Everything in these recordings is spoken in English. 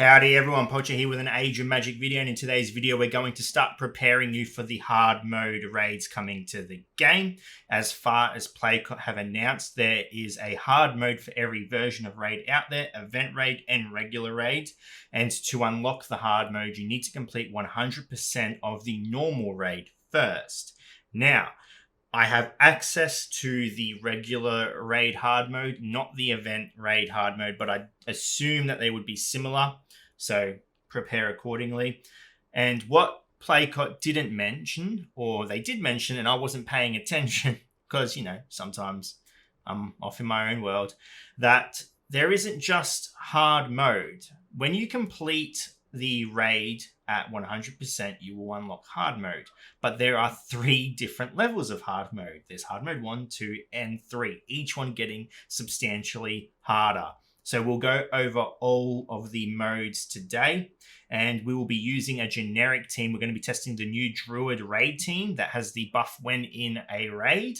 Howdy everyone, Poacher here with an Age of Magic video, and in today's video we're going to start preparing you for the hard mode raids coming to the game. As far as Playcott have announced, there is a hard mode for every version of raid out there, event raid and regular raid. And to unlock the hard mode, you need to complete 100% of the normal raid first. Now, I have access to the regular raid hard mode, not the event raid hard mode, but I assume that they would be similar, so prepare accordingly. And what Playcott didn't mention, or they did mention and I wasn't paying attention because, sometimes I'm off in my own world, that there isn't just hard mode. When you complete the raid at 100%, you will unlock hard mode. But there are 3 different levels of hard mode. There's hard mode 1, 2, and 3, each one getting substantially harder. So we'll go over all of the modes today, and we will be using a generic team. We're going to be testing the new Druid raid team that has the buff when in a raid.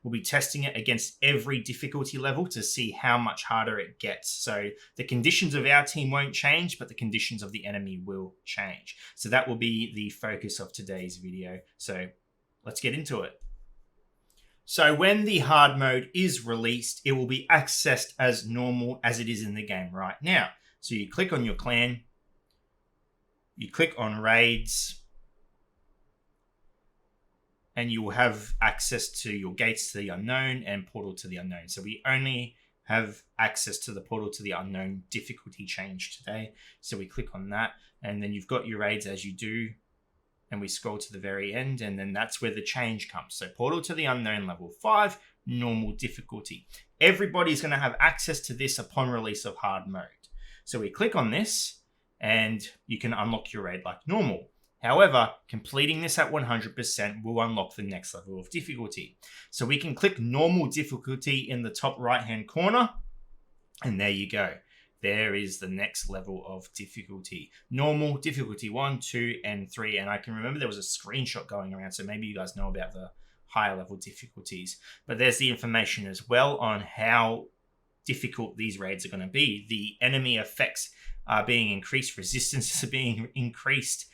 We'll be testing it against every difficulty level to see how much harder it gets. So the conditions of our team won't change, but the conditions of the enemy will change. So that will be the focus of today's video. So let's get into it. So when the hard mode is released, it will be accessed as normal as it is in the game right now. So you click on your clan, you click on raids, and you will have access to your gates to the unknown and portal to the unknown. So we only have access to the portal to the unknown difficulty change today. So we click on that, and then you've got your raids as you do, and we scroll to the very end, and then that's where the change comes. So portal to the unknown level 5, normal difficulty. Everybody's going to have access to this upon release of hard mode. So we click on this, and you can unlock your raid like normal. However, completing this at 100% will unlock the next level of difficulty. So we can click normal difficulty in the top right-hand corner, and there you go. There is the next level of difficulty. Normal, difficulty 1, 2, and 3. And I can remember there was a screenshot going around, so maybe you guys know about the higher level difficulties. But there's the information as well on how difficult these raids are going to be. The enemy effects are being increased, resistance is being increased,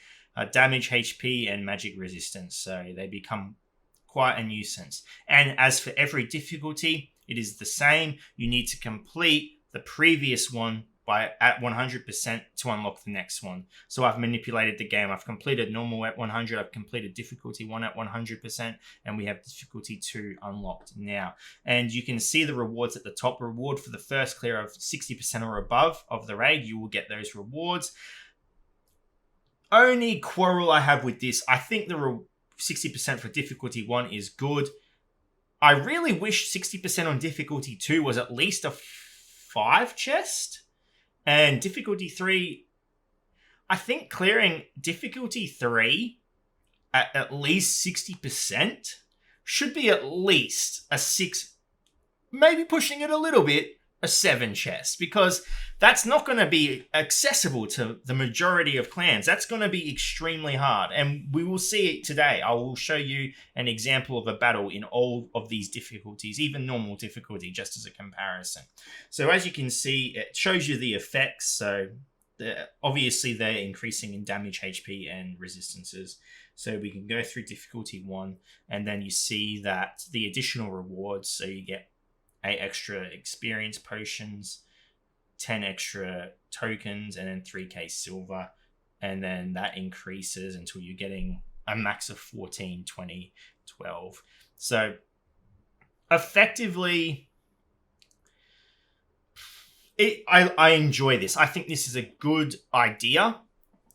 damage, HP, and magic resistance. So they become quite a nuisance. And as for every difficulty, it is the same. You need to complete the previous one at 100% to unlock the next one. So I've manipulated the game. I've completed normal at 100. I've completed difficulty 1 at 100%, and we have difficulty 2 unlocked now. And you can see the rewards at the top. Reward for the first clear of 60% or above of the raid. You will get those rewards. Only quarrel I have with this, I think the 60% for difficulty 1 is good. I really wish 60% on difficulty 2 was at least a 5 chest. And difficulty 3, I think clearing difficulty 3 at least 60% should be at least a 6, maybe pushing it a little bit, a 7 chest, because that's not going to be accessible to the majority of clans. That's going to be extremely hard, and we will see it today. I will show you an example of a battle in all of these difficulties, even normal difficulty, just as a comparison. So as you can see, it shows you the effects. So obviously they're increasing in damage, HP, and resistances. So we can go through difficulty 1, and then you see that the additional rewards, so you get 8 extra experience potions, 10 extra tokens, and then 3k silver. And then that increases until you're getting a max of 14, 20, 12. So effectively, I enjoy this. I think this is a good idea.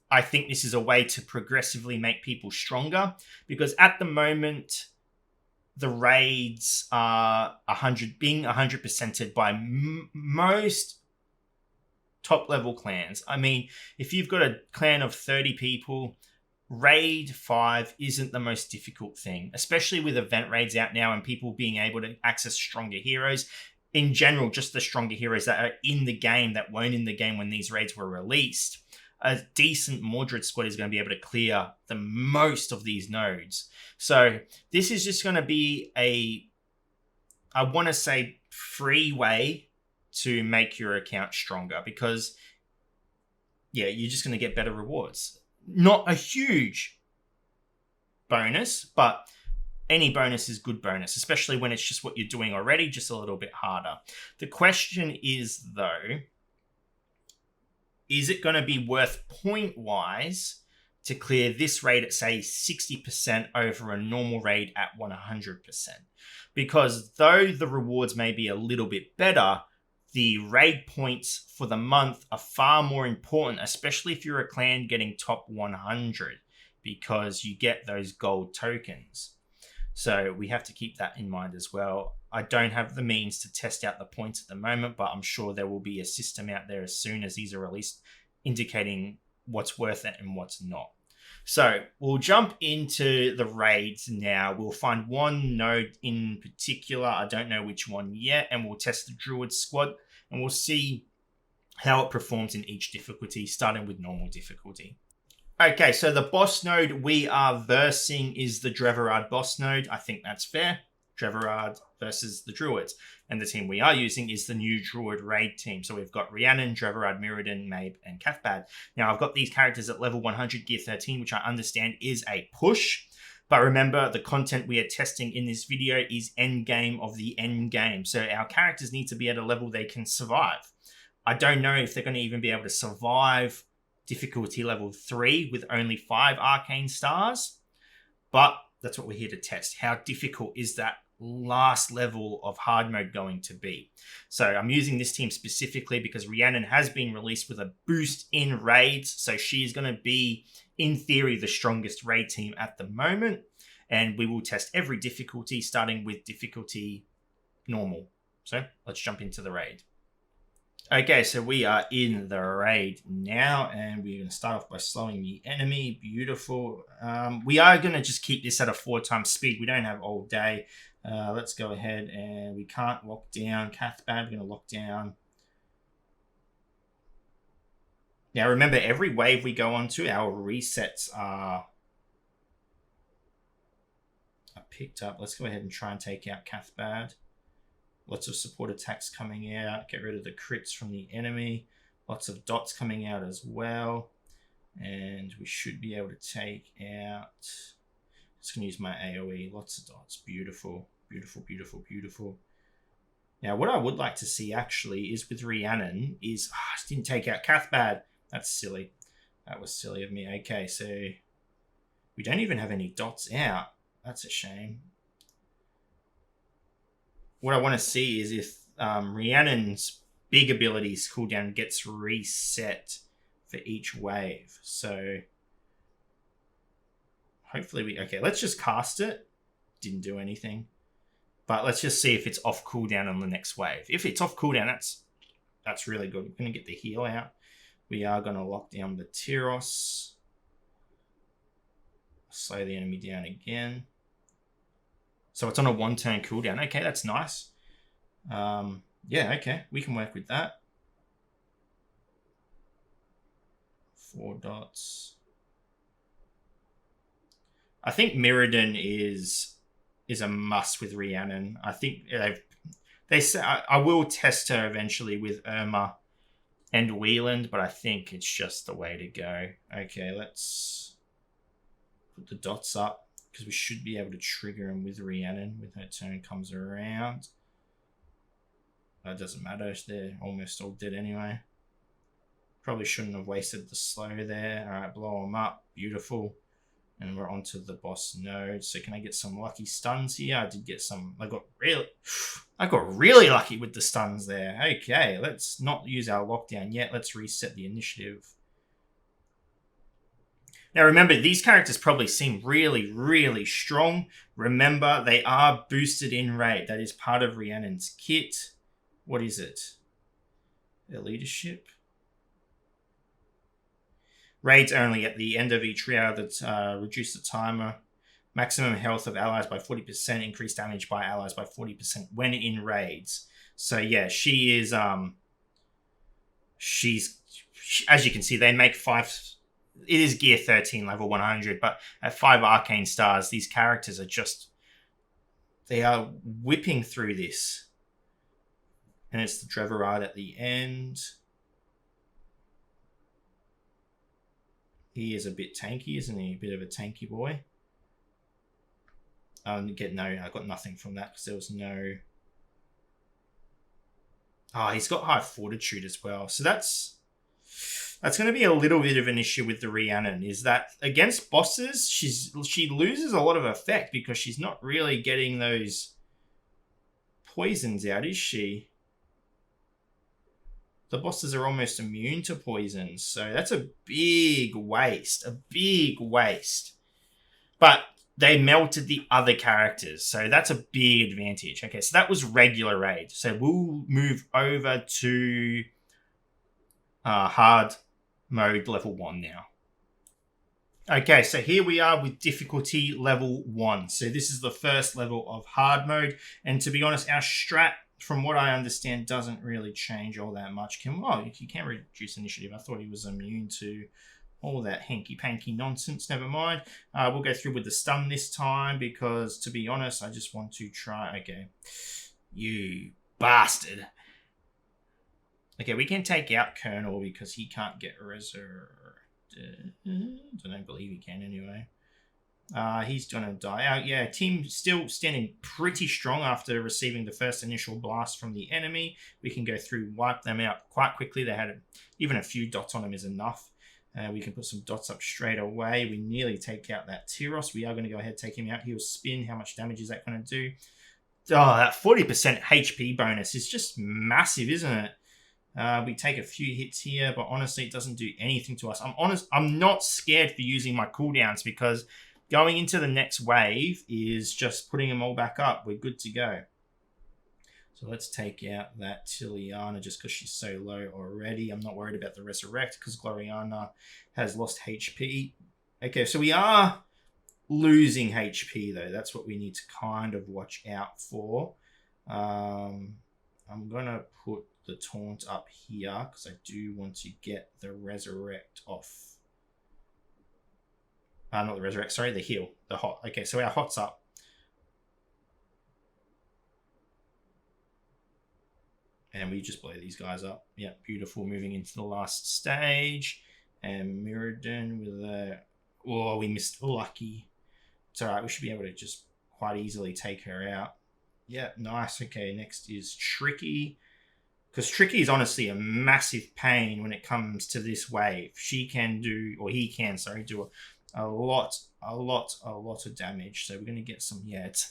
I think this is a way to progressively make people stronger, because at the moment, the raids are 100%ed by most top level clans. I mean, if you've got a clan of 30 people, raid 5 isn't the most difficult thing, especially with event raids out now and people being able to access stronger heroes. In general, just the stronger heroes that are in the game that weren't in the game when these raids were released. A decent Mordred squad is going to be able to clear the most of these nodes. So this is just going to be I want to say, free way to make your account stronger, because yeah, you're just going to get better rewards. Not a huge bonus, but any bonus is good bonus, especially when it's just what you're doing already, just a little bit harder. The question is, though, is it going to be worth point-wise to clear this raid at, say, 60% over a normal raid at 100%? Because though the rewards may be a little bit better, the raid points for the month are far more important, especially if you're a clan getting top 100, because you get those gold tokens. So we have to keep that in mind as well. I don't have the means to test out the points at the moment, but I'm sure there will be a system out there as soon as these are released indicating what's worth it and what's not. So we'll jump into the raids now. We'll find one node in particular. I don't know which one yet. And we'll test the Druid squad and we'll see how it performs in each difficulty, starting with normal difficulty. Okay, so the boss node we are versing is the Dreverard boss node. I think that's fair. Dreverard versus the Druids. And the team we are using is the new Druid raid team. So we've got Rhiannon, Dreverard, Mirrodin, Mabe, and Cathbad. Now, I've got these characters at level 100 gear 13, which I understand is a push. But remember, the content we are testing in this video is endgame of the endgame. So our characters need to be at a level they can survive. I don't know if they're going to even be able to survive difficulty level 3 with only 5 arcane stars, but that's what we're here to test. How difficult is that last level of hard mode going to be? So I'm using this team specifically because Rhiannon has been released with a boost in raids, so she is going to be, in theory, the strongest raid team at the moment, and we will test every difficulty, starting with difficulty normal. So let's jump into the raid. Okay, so we are in the raid now, and we're going to start off by slowing the enemy. Beautiful. We are going to just keep this at a 4x speed. We don't have all day. Let's go ahead, and we can't lock down Cathbad. We're going to lock down. Now, remember, every wave we go onto, our resets are picked up. Let's go ahead and try and take out Cathbad. Lots of support attacks coming out. Get rid of the crits from the enemy. Lots of dots coming out as well. And we should be able to take out... Just going to use my AoE. Lots of dots. Beautiful. Beautiful, beautiful, beautiful. Now, what I would like to see, actually, is with Rhiannon, is... Oh, I didn't take out Cathbad. That's silly. That was silly of me. Okay, so... We don't even have any dots out. That's a shame. What I want to see is if Rhiannon's big abilities cooldown gets reset for each wave. So hopefully we... Okay, let's just cast it. Didn't do anything. But let's just see if it's off cooldown on the next wave. If it's off cooldown, that's really good. We're going to get the heal out. We are going to lock down the Tyros. Slow the enemy down again. So it's on a 1-turn cooldown. Okay, that's nice. Yeah, okay. We can work with that. 4 dots. I think Mirrodin is a must with Rhiannon. I think they say I will test her eventually with Irma and Wieland, but I think it's just the way to go. Okay, let's put the dots up, because we should be able to trigger him with Rhiannon when her turn comes around. That doesn't matter. They're almost all dead anyway. Probably shouldn't have wasted the slow there. All right, blow them up. Beautiful. And we're onto the boss node. So can I get some lucky stuns here? I did get some. I got really lucky with the stuns there. Okay, let's not use our lockdown yet. Let's reset the initiative. Now, remember, these characters probably seem really, really strong. Remember, they are boosted in raid. That is part of Rhiannon's kit. What is it? Their leadership? Raids only at the end of each round that reduce the timer. Maximum health of allies by 40%. Increased damage by allies by 40% when in raids. So, yeah, she is... as you can see, they make 5... It is gear 13, level 100, but at 5 arcane stars, these characters are just... They are whipping through this. And it's the Dreverard at the end. He is a bit tanky, isn't he? A bit of a tanky boy. I got nothing from that because there was no... Oh, he's got high fortitude as well. So that's going to be a little bit of an issue with the Rhiannon, is that against bosses, she loses a lot of effect because she's not really getting those poisons out, is she? The bosses are almost immune to poisons, so that's a big waste. But they melted the other characters, so that's a big advantage. Okay, so that was regular raid. So we'll move over to hard mode level 1 now. Okay, so here we are with difficulty level 1. So this is the first level of hard mode. And to be honest, our strat, from what I understand, doesn't really change all that much. You can reduce initiative. I thought he was immune to all that hanky-panky nonsense. Never mind. We'll go through with the stun this time because, to be honest, I just want to try... Okay. You bastard. Okay, we can take out Colonel because he can't get resurrected. I don't believe he can anyway. He's gonna die out. Yeah, team still standing pretty strong after receiving the first initial blast from the enemy. We can go through, wipe them out quite quickly. They had even a few dots on them is enough. We can put some dots up straight away. We nearly take out that Tyros. We are going to go ahead and take him out. He'll spin. How much damage is that going to do? Oh, that 40% HP bonus is just massive, isn't it? We take a few hits here, but honestly, it doesn't do anything to us. I'm not scared for using my cooldowns because going into the next wave is just putting them all back up. We're good to go. So let's take out that Tiliana just because she's so low already. I'm not worried about the Resurrect because Gloriana has lost HP. Okay, so we are losing HP though. That's what we need to kind of watch out for. I'm going to put the taunt up here because I do want to get the Resurrect off. Not the Resurrect, sorry, the heal, the hot. Okay, so our hot's up. And we just blow these guys up. Yeah, beautiful. Moving into the last stage. And Mirrodin with a... Oh, we missed Lucky. It's all right. We should be able to just quite easily take her out. Yeah, nice. Okay, next is Tricky. Because Tricky is honestly a massive pain when it comes to this wave. She can do... Or he can, sorry, do a lot of damage. So we're going to get some... Yeah, it's...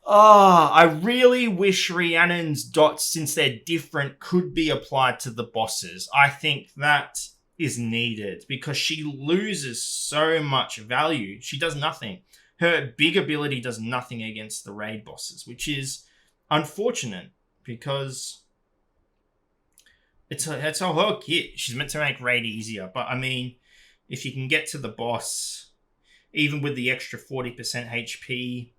Oh, I really wish Rhiannon's dots, since they're different, could be applied to the bosses. I think that is needed because she loses so much value. She does nothing. Her big ability does nothing against the raid bosses, which is unfortunate because it's a whole kit. She's meant to make raid easier. But, I mean, if you can get to the boss, even with the extra 40% HP...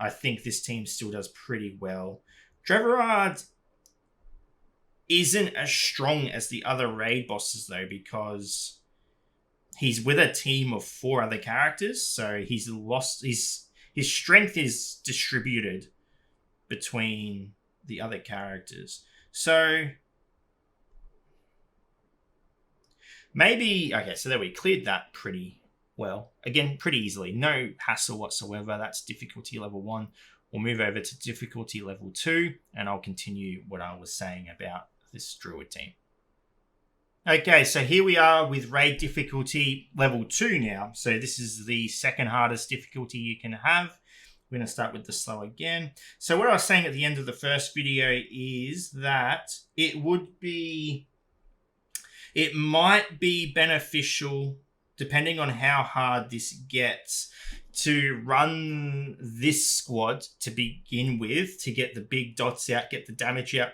I think this team still does pretty well. Trevorard isn't as strong as the other raid bosses, though, because he's with a team of 4 other characters, so he's lost... His strength is distributed between the other characters. So... Maybe... Okay, so there we cleared that pretty... well, again, pretty easily. No hassle whatsoever. That's difficulty level 1. We'll move over to difficulty level 2, and I'll continue what I was saying about this Druid team. Okay, so here we are with raid difficulty level 2 now. So this is the second hardest difficulty you can have. We're going to start with the slow again. So what I was saying at the end of the first video is that it might be beneficial, depending on how hard this gets, to run this squad to begin with, to get the big dots out, get the damage out.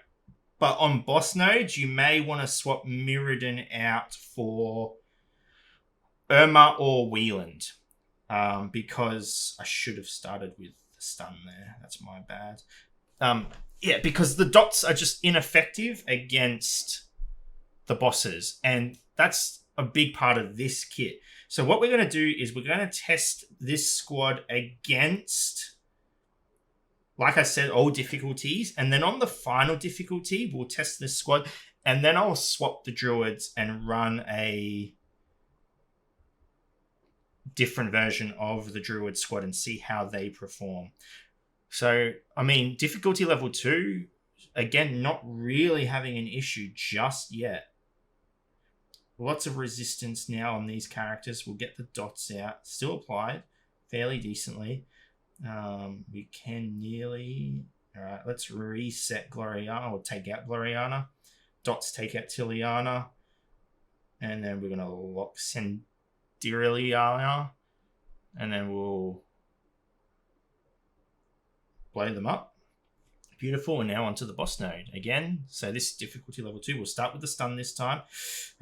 But on boss nodes, you may want to swap Mirrodin out for Irma or Wieland. Because I should have started with the stun there. That's my bad. Yeah, because the dots are just ineffective against the bosses. And that's a big part of this kit. So what we're going to do is we're going to test this squad against, like I said, all difficulties. And then on the final difficulty, we'll test this squad. And then I'll swap the druids and run a different version of the Druid squad and see how they perform. So, I mean, difficulty level 2, again, not really having an issue just yet. Lots of resistance now on these characters. We'll get the dots out. Still applied fairly decently. We can nearly... All right, let's reset Gloriana, or take out Gloriana. Dots take out Tiliana. And then we're going to lock Sendiriana. And then we'll blow them up. Beautiful. And now onto the boss node again. So this is difficulty level 2. We'll start with the stun this time.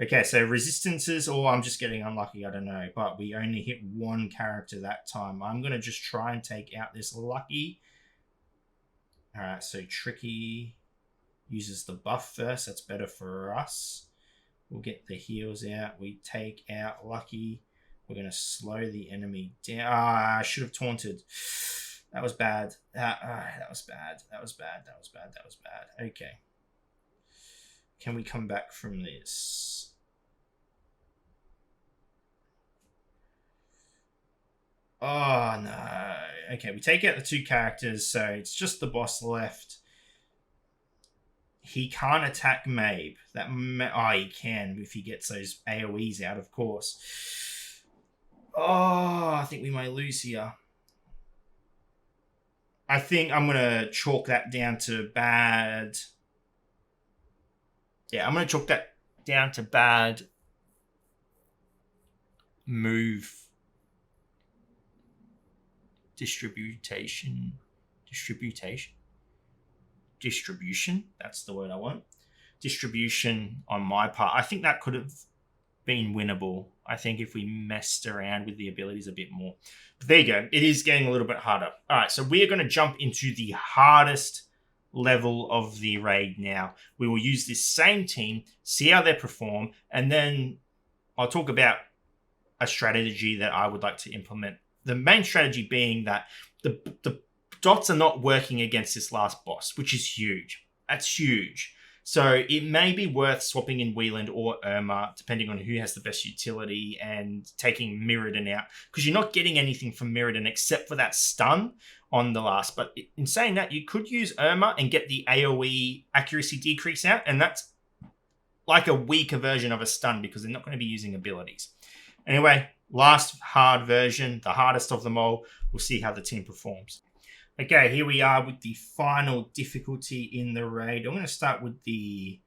Okay, so resistances, or I'm just getting unlucky, I don't know. But we only hit one character that time. I'm going to just try and take out this Lucky. Alright, so Tricky uses the buff first. That's better for us. We'll get the heals out. We take out Lucky. We're going to slow the enemy down. I should have taunted. That was bad. That was bad. That was bad. That was bad. That was bad. Okay. Can we come back from this? Oh, no. Okay, we take out the 2 characters, so it's just the boss left. He can't attack Mabe. He can if he gets those AoEs out, of course. Oh, I think we may lose here. I think I'm going to chalk that down to bad. Yeah, I'm going to chalk that down to bad move distribution. That's the word I want. Distribution on my part. I think that could have been winnable. I think if we messed around with the abilities a bit more. But there you go. It is getting a little bit harder. All right, so we are going to jump into the hardest level of the raid now. We will use this same team, see how they perform, and then I'll talk about a strategy that I would like to implement. The main strategy being that the dots are not working against this last boss, which is huge. That's huge. So it may be worth swapping in Wieland or Irma, depending on who has the best utility, and taking Mirrodin out. Because you're not getting anything from Mirrodin except for that stun on the last. But in saying that, you could use Irma and get the AoE accuracy decrease out. And that's like a weaker version of a stun because they're not going to be using abilities. Anyway, last hard version, the hardest of them all. We'll see how the team performs. Okay, here we are with the final difficulty in the raid. I'm going to start with the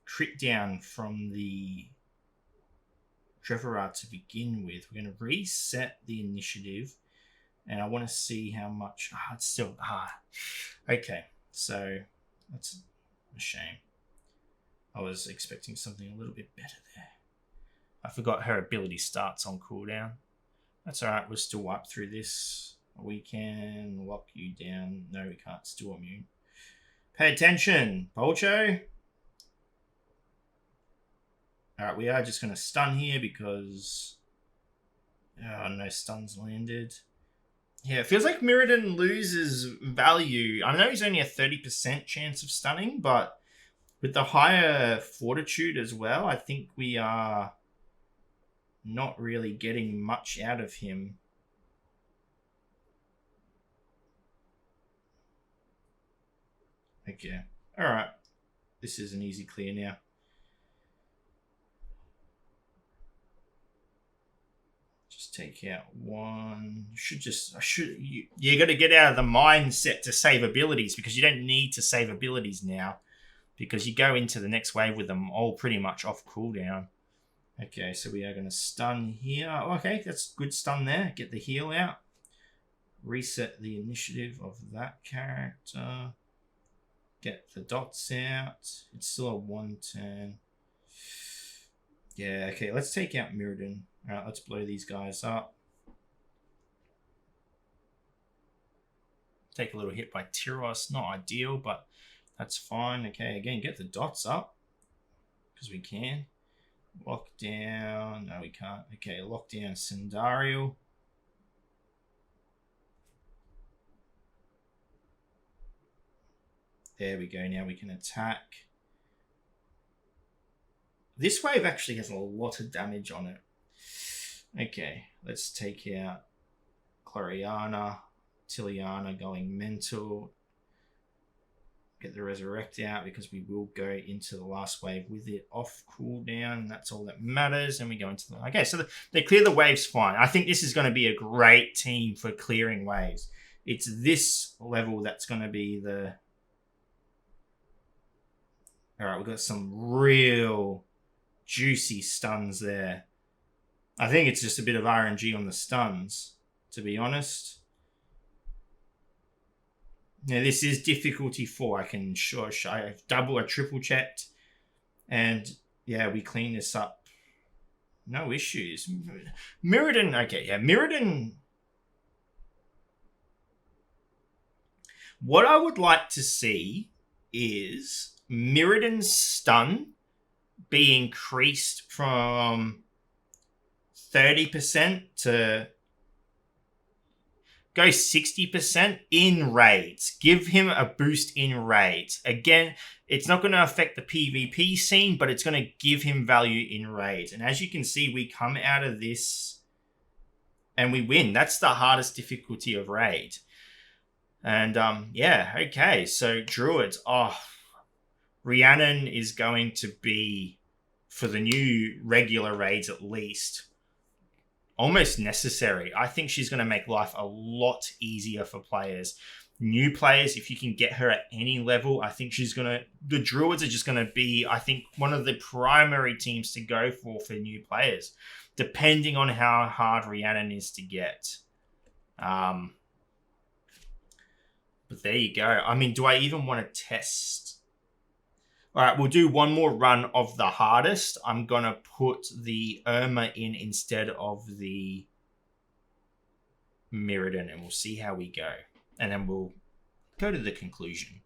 crit down from the Trevorard to begin with. We're going to reset the initiative, and I want to see how much... it's still... Okay, so that's a shame. I was expecting something a little bit better there. I forgot her ability starts on cooldown. That's alright, we'll still wipe through this. We can lock you down. No, we can't. Still immune. Pay attention, Polcho. Alright, we are just going to stun here because... no stuns landed. Yeah, it feels like Mirrodin loses value. I know he's only a 30% chance of stunning, but with the higher fortitude as well, I think we are not really getting much out of him. Okay. Alright. This is an easy clear now. Just take out one. You got to get out of the mindset to save abilities because you don't need to save abilities now because you go into the next wave with them all pretty much off cooldown. Okay, so we are going to stun here. Okay, that's good stun there. Get the heal out. Reset the initiative of that character. Get the dots out. It's still a 1 turn. Yeah, okay, let's take out Mirrodin. Alright, let's blow these guys up. Take a little hit by Tyros. Not ideal, but that's fine. Okay, again, get the dots up. Because we can. Lock down. No, we can't. Okay, lock down Sindariel. There we go. Now we can attack. This wave actually has a lot of damage on it. Okay, let's take out Cloriana, Tiliana going mental. Get the Resurrect out because we will go into the last wave with it off cooldown. That's all that matters. And we go into the... Okay, so they clear the waves fine. I think this is going to be a great team for clearing waves. It's this level that's going to be the... All right, we've got some real juicy stuns there. I think it's just a bit of RNG on the stuns, to be honest. Now, this is difficulty 4. I can sure I've double or triple checked. And yeah, we clean this up. No issues. Mirrodin, okay, yeah, Mirrodin. What I would like to see is Mirrodin's stun be increased from 30% to go 60% in raids. Give him a boost in raids. Again, it's not going to affect the PvP scene, but it's going to give him value in raids. And as you can see, we come out of this and we win. That's the hardest difficulty of raid. And yeah, okay. So Druids, Rhiannon is going to be, for the new regular raids at least, almost necessary. I think she's going to make life a lot easier for players. New players, if you can get her at any level, I think she's going to... The Druids are just going to be, I think, one of the primary teams to go for new players, depending on how hard Rhiannon is to get. But there you go. I mean, do I even want to test... All right, we'll do one more run of the hardest. I'm going to put the Irma in instead of the Mirrodin, and we'll see how we go. And then we'll go to the conclusion.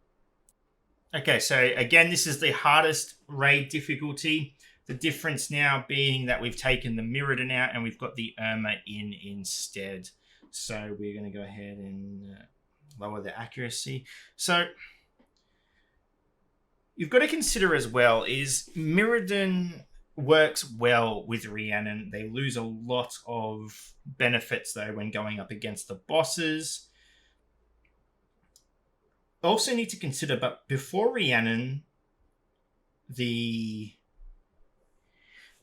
Okay, so again, this is the hardest raid difficulty. The difference now being that we've taken the Mirrodin out and we've got the Irma in instead. So we're going to go ahead and lower the accuracy. So... you've got to consider as well is Mirrodin works well with Rhiannon. They lose a lot of benefits, though, when going up against the bosses. Also need to consider, but before Rhiannon, the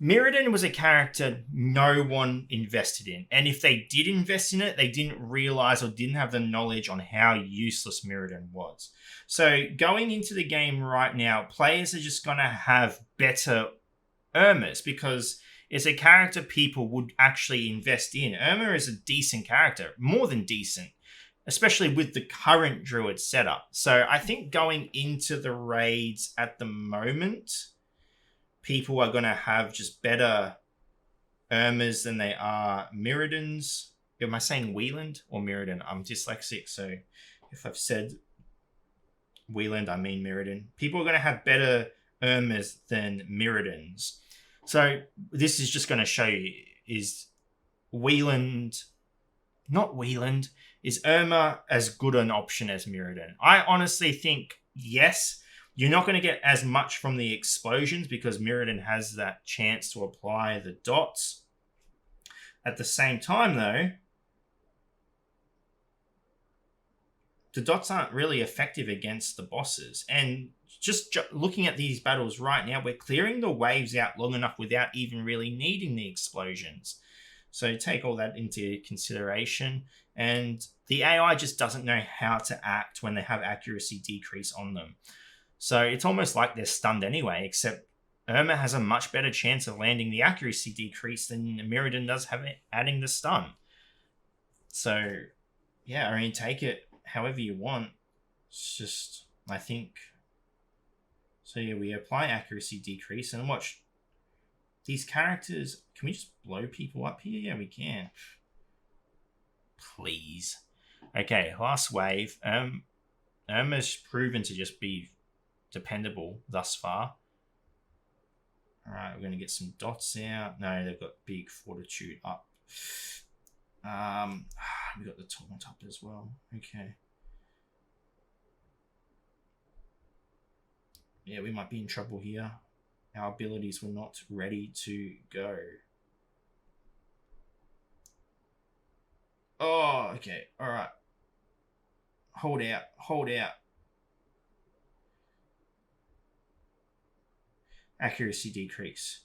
Mirrodin was a character no one invested in. And if they did invest in it, they didn't realize or didn't have the knowledge on how useless Mirrodin was. So going into the game right now, players are just going to have better Irmas because it's a character people would actually invest in. Irma is a decent character, more than decent, especially with the current Druid setup. So I think going into the raids at the moment, people are going to have just better Irmas than they are Mirrodins. Am I saying Wieland or Mirrodin? I'm dyslexic, so if I've said Wieland, I mean Mirrodin. People are going to have better Irmas than Mirrodins. So this is just going to show you, is Wieland, not Wieland, is Irma as good an option as Mirrodin? I honestly think yes. You're not going to get as much from the explosions because Mirrodin has that chance to apply the dots. At the same time, though, the dots aren't really effective against the bosses. And just looking at these battles right now, we're clearing the waves out long enough without even really needing the explosions. So take all that into consideration. And the AI just doesn't know how to act when they have accuracy decrease on them. So it's almost like they're stunned anyway, except Irma has a much better chance of landing the accuracy decrease than Mirrodin does adding the stun. So, yeah, I mean, take it however you want. It's just, I think... So, yeah, we apply accuracy decrease and watch. These characters... Can we just blow people up here? Yeah, we can. Please. Okay, last wave. Irma's proven to just be dependable thus far. Alright, we're going to get some dots out. No, they've got big fortitude up. We got the taunt up as well. Okay. Yeah, we might be in trouble here. Our abilities were not ready to go. Oh, okay. All right. Hold out. Hold out. Accuracy decrease.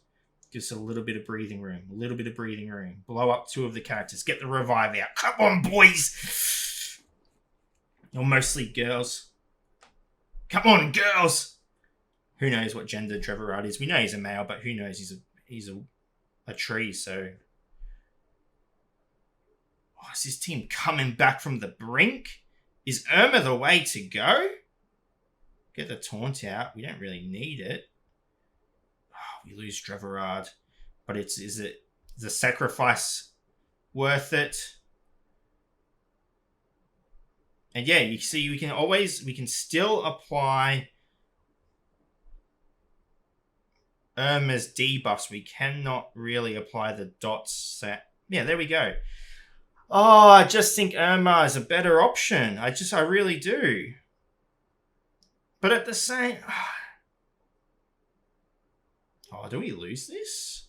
Just a little bit of breathing room. A little bit of breathing room. Blow up 2 of the characters. Get the revive out. Come on, boys. You're mostly girls. Come on, girls. Who knows what gender Trevorard is? We know he's a male, but who knows? He's a tree. So, is this team coming back from the brink? Is Irma the way to go? Get the taunt out. We don't really need it. Oh, we lose Trevorard, but is it the sacrifice worth it? And yeah, you see, we can still apply Irma's debuffs. We cannot really apply the dots set. Yeah, there we go. Oh, I just think Irma is a better option. I really do. But at the same... Oh, do we lose this?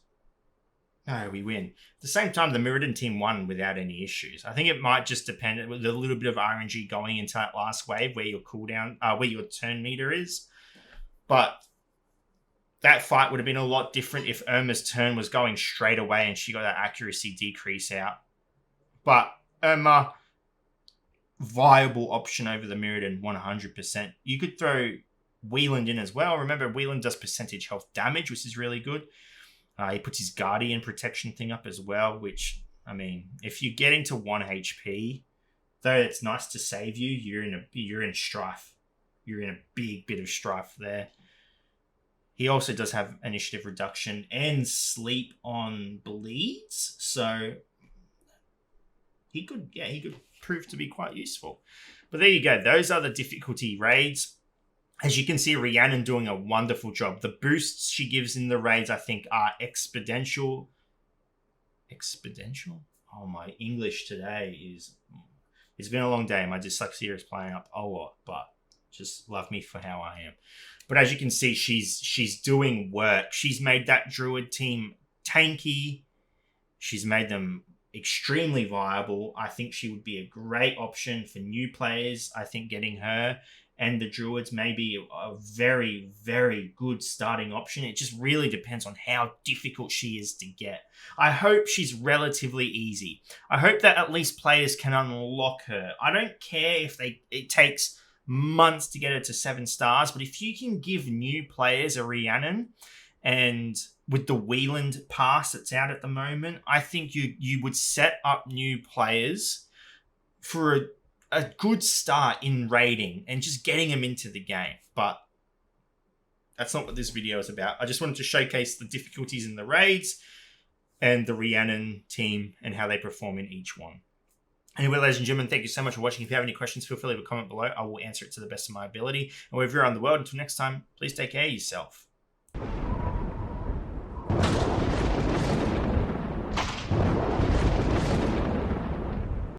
No, we win. At the same time, the Mirrodin team won without any issues. I think it might just depend with a little bit of RNG going into that last wave where your cooldown, where your turn meter is. But that fight would have been a lot different if Irma's turn was going straight away and she got that accuracy decrease out. But Irma, viable option over the Mirrodin, 100%. You could throw Wieland in as well. Remember, Wieland does percentage health damage, which is really good. He puts his Guardian protection thing up as well, which, I mean, if you get into 1 HP, though it's nice to save you, you're in strife. You're in a big bit of strife there. He also does have initiative reduction and sleep on bleeds, so he could prove to be quite useful. But there you go. Those are the difficulty raids. As you can see, Rhiannon doing a wonderful job. The boosts she gives in the raids, I think, are exponential. Exponential? Oh, my English today is... It's been a long day. My dyslexia is playing up a lot, but just love me for how I am. But as you can see, she's doing work. She's made that Druid team tanky. She's made them extremely viable. I think she would be a great option for new players. I think getting her and the Druids may be a very, very good starting option. It just really depends on how difficult she is to get. I hope she's relatively easy. I hope that at least players can unlock her. I don't care if it takes months to get her to 7 stars, but if you can give new players a Rhiannon, and with the Wieland pass that's out at the moment, I think you would set up new players for a good start in raiding and just getting them into the game. But that's not what this video is about. I just wanted to showcase the difficulties in the raids and the Rhiannon team and how they perform in each one. Anyway, ladies and gentlemen, thank you so much for watching. If you have any questions, feel free to leave a comment below. I will answer it to the best of my ability. And wherever you're around the world, until next time, please take care of yourself.